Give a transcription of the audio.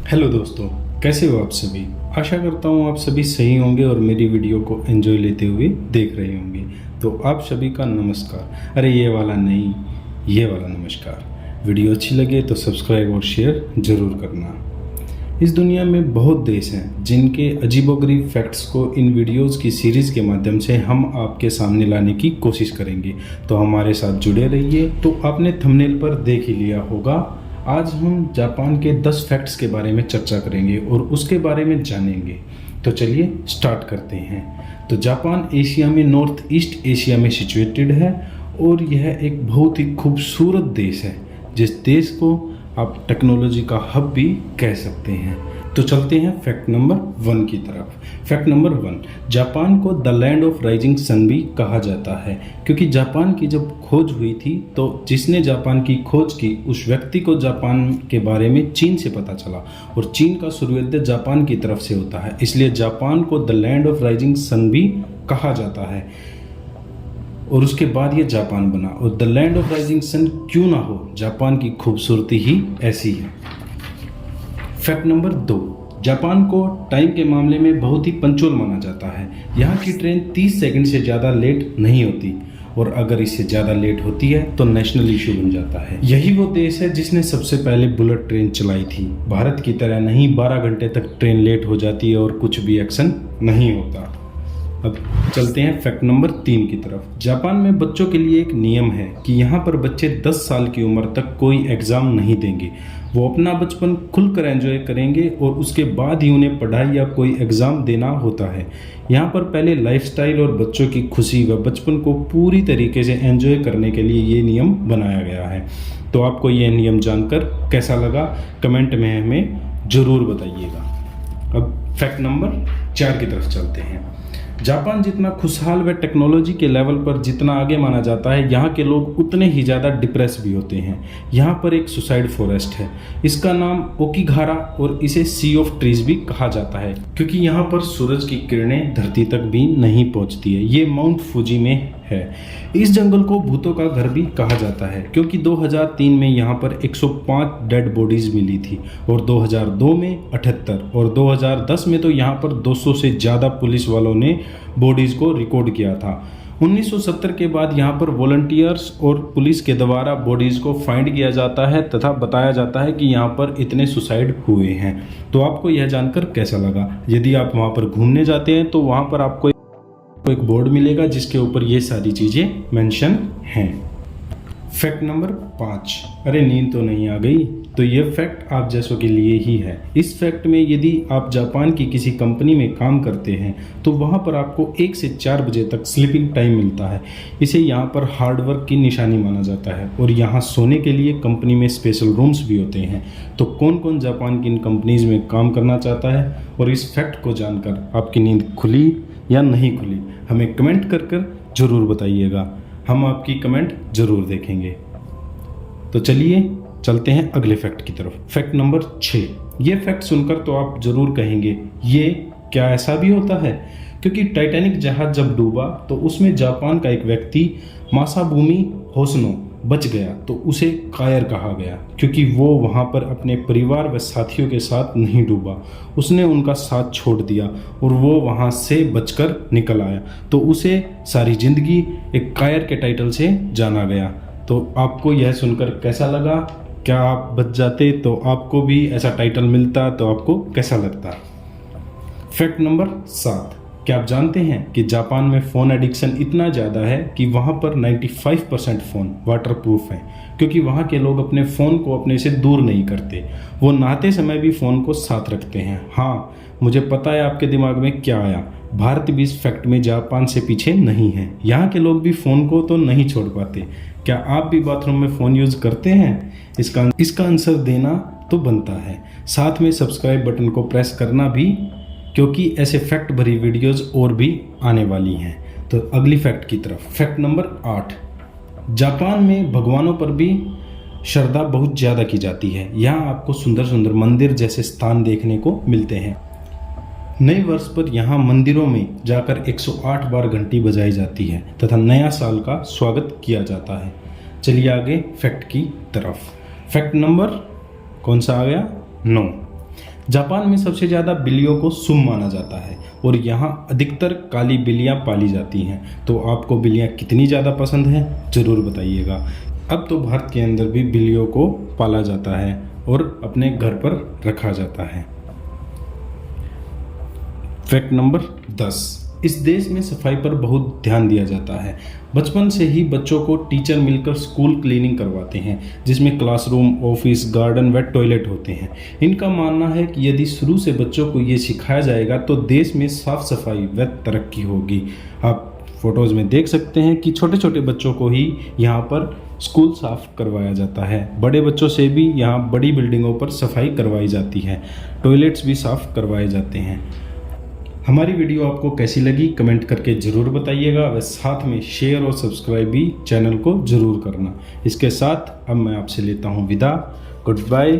Hello दोस्तों, कैसे हो आप सभी। आशा करता हूँ आप सभी सही होंगे और मेरी वीडियो को एंजॉय लेते हुए देख रहे होंगे। तो आप सभी का नमस्कार। अरे ये वाला नहीं, ये वाला नमस्कार। वीडियो अच्छी लगे तो सब्सक्राइब और शेयर ज़रूर करना। इस दुनिया में बहुत देश हैं जिनके अजीबोगरीब फैक्ट्स को इन वीडियोस की सीरीज़ के माध्यम से हम आपके सामने लाने की कोशिश करेंगे। तो हमारे साथ जुड़े रहिए। तो आपने थंबनेल पर देख ही लिया होगा, आज हम जापान के 10 फैक्ट्स के बारे में चर्चा करेंगे और उसके बारे में जानेंगे। तो चलिए स्टार्ट करते हैं। तो जापान एशिया में नॉर्थ ईस्ट एशिया में सिचुएटेड है और यह एक बहुत ही खूबसूरत देश है, जिस देश को आप टेक्नोलॉजी का हब भी कह सकते हैं। तो चलते हैं फैक्ट नंबर 1 की तरफ। फैक्ट नंबर 1, जापान को the land of rising sun भी कहा जाता है, क्योंकि जापान की जब खोज हुई थी तो जिसने जापान की खोज की उस व्यक्ति को जापान के बारे में चीन से पता चला और चीन का सूर्योदय जापान की तरफ से होता है, इसलिए जापान को the land of rising sun भी कहा जाता है और उसके बाद ये जापान बना। और the land of rising sun क्यों ना हो, जापान की खूबसूरती ही ऐसी है। फैक्ट नंबर 2, जापान को टाइम के मामले में बहुत ही पंक्चुअल माना जाता है। यहाँ की ट्रेन 30 सेकंड से ज़्यादा लेट नहीं होती और अगर इससे ज़्यादा लेट होती है तो नेशनल इशू बन जाता है। यही वो देश है जिसने सबसे पहले बुलेट ट्रेन चलाई थी। भारत की तरह नहीं 12 घंटे तक ट्रेन लेट हो जाती है और कुछ भी एक्शन नहीं होता। अब चलते हैं फैक्ट नंबर 3 की तरफ। जापान में बच्चों के लिए एक नियम है कि यहाँ पर बच्चे 10 साल की उम्र तक कोई एग्ज़ाम नहीं देंगे। वो अपना बचपन खुलकर एंजॉय करेंगे और उसके बाद ही उन्हें पढ़ाई या कोई एग्ज़ाम देना होता है। यहाँ पर पहले लाइफस्टाइल और बच्चों की खुशी व बचपन को पूरी तरीके से एंजॉय करने के लिए ये नियम बनाया गया है। तो आपको ये नियम जानकर कैसा लगा, कमेंट में हमें ज़रूर बताइएगा। अब फैक्ट नंबर 4 की तरफ चलते हैं। जापान जितना खुशहाल व टेक्नोलॉजी के लेवल पर जितना आगे माना जाता है, यहाँ के लोग उतने ही ज़्यादा डिप्रेस भी होते हैं। यहाँ पर एक सुसाइड फॉरेस्ट है, इसका नाम ओकिगारा और इसे सी ऑफ ट्रीज भी कहा जाता है, क्योंकि यहाँ पर सूरज की किरणें धरती तक भी नहीं पहुँचती है। ये माउंट फूजी में है। इस जंगल को भूतों का घर भी कहा जाता है, क्योंकि 2003 में यहाँ पर 105 डेड बॉडीज मिली थी और 2002 में 78 और 2010 में तो यहाँ पर 200 से ज़्यादा पुलिस वालों ने बॉडीज को रिकॉर्ड किया था। 1970 के बाद यहाँ पर वॉलंटियर्स और पुलिस के द्वारा बॉडीज को फाइंड किया जाता है तथा बताया जाता है कि यहाँ पर इतने सुसाइड हुए हैं। तो आपको यह जानकर कैसा लगा? यदि आप वहाँ पर घूमने जाते हैं तो वहाँ पर आपको एक बोर्ड मिलेगा जिसके ऊपर ये सारी चीज़ें मेंशन हैं। फैक्ट नंबर 5, अरे नींद तो नहीं आ गई? तो ये फैक्ट आप जैसों के लिए ही है। इस फैक्ट में यदि आप जापान की किसी कंपनी में काम करते हैं तो वहाँ पर आपको 1 से 4 बजे तक स्लीपिंग टाइम मिलता है। इसे यहाँ पर हार्डवर्क की निशानी माना जाता है और यहाँ सोने के लिए कंपनी में स्पेशल रूम्स भी होते हैं। तो कौन कौन जापान की इन कंपनीज में काम करना चाहता है और इस फैक्ट को जानकर आपकी नींद खुली या नहीं खुली, हमें कमेंट कर ज़रूर बताइएगा। हम आपकी कमेंट ज़रूर देखेंगे। तो चलिए चलते हैं अगले फैक्ट की तरफ। फैक्ट नंबर 6, ये फैक्ट सुनकर तो आप ज़रूर कहेंगे ये क्या ऐसा भी होता है? क्योंकि टाइटैनिक जहाज जब डूबा तो उसमें जापान का एक व्यक्ति मासाबुमी होसनो बच गया, तो उसे कायर कहा गया क्योंकि वो वहाँ पर अपने परिवार व साथियों के साथ नहीं डूबा। उसने उनका साथ छोड़ दिया और वो वहाँ से बचकर निकल आया, तो उसे सारी ज़िंदगी एक कायर के टाइटल से जाना गया। तो आपको यह सुनकर कैसा लगा? क्या आप बच जाते तो आपको भी ऐसा टाइटल मिलता तो आपको कैसा लगता? फैक्ट नंबर 7, क्या आप जानते हैं कि जापान में फ़ोन एडिक्शन इतना ज़्यादा है कि वहाँ पर 95% फ़ोन वाटरप्रूफ है, क्योंकि वहाँ के लोग अपने फ़ोन को अपने से दूर नहीं करते। वो नहाते समय भी फ़ोन को साथ रखते हैं। हाँ, मुझे पता है आपके दिमाग में क्या आया, भारत भी इस फैक्ट में जापान से पीछे नहीं है। यहाँ के लोग भी फ़ोन को तो नहीं छोड़ पाते। क्या आप भी बाथरूम में फ़ोन यूज़ करते हैं? इसका आंसर देना तो बनता है, साथ में सब्सक्राइब बटन को प्रेस करना भी, क्योंकि ऐसे फैक्ट भरी वीडियोस और भी आने वाली हैं। तो अगली फैक्ट की तरफ। फैक्ट नंबर 8, जापान में भगवानों पर भी श्रद्धा बहुत ज़्यादा की जाती है। यहाँ आपको सुंदर सुंदर मंदिर जैसे स्थान देखने को मिलते हैं। नए वर्ष पर यहाँ मंदिरों में जाकर 108 बार घंटी बजाई जाती है तथा नया साल का स्वागत किया जाता है। चलिए आगे फैक्ट की तरफ। फैक्ट नंबर कौन सा आ गया? 9, जापान में सबसे ज़्यादा बिल्लियों को शुभ माना जाता है और यहाँ अधिकतर काली बिल्लियाँ पाली जाती हैं। तो आपको बिल्लियाँ कितनी ज़्यादा पसंद हैं ज़रूर बताइएगा। अब तो भारत के अंदर भी बिल्लियों को पाला जाता है और अपने घर पर रखा जाता है। फैक्ट नंबर 10, इस देश में सफाई पर बहुत ध्यान दिया जाता है। बचपन से ही बच्चों को टीचर मिलकर स्कूल क्लीनिंग करवाते हैं, जिसमें क्लासरूम, ऑफिस, गार्डन व टॉयलेट होते हैं। इनका मानना है कि यदि शुरू से बच्चों को ये सिखाया जाएगा तो देश में साफ सफाई व तरक्की होगी। आप फोटोज़ में देख सकते हैं कि छोटे छोटे बच्चों को ही यहाँ पर स्कूल साफ करवाया जाता है। बड़े बच्चों से भी यहाँ बड़ी बिल्डिंगों पर सफाई करवाई जाती है, टॉयलेट्स भी साफ करवाए जाते हैं। हमारी वीडियो आपको कैसी लगी कमेंट करके ज़रूर बताइएगा व साथ में शेयर और सब्सक्राइब भी चैनल को ज़रूर करना। इसके साथ अब मैं आपसे लेता हूँ विदा। Good bye.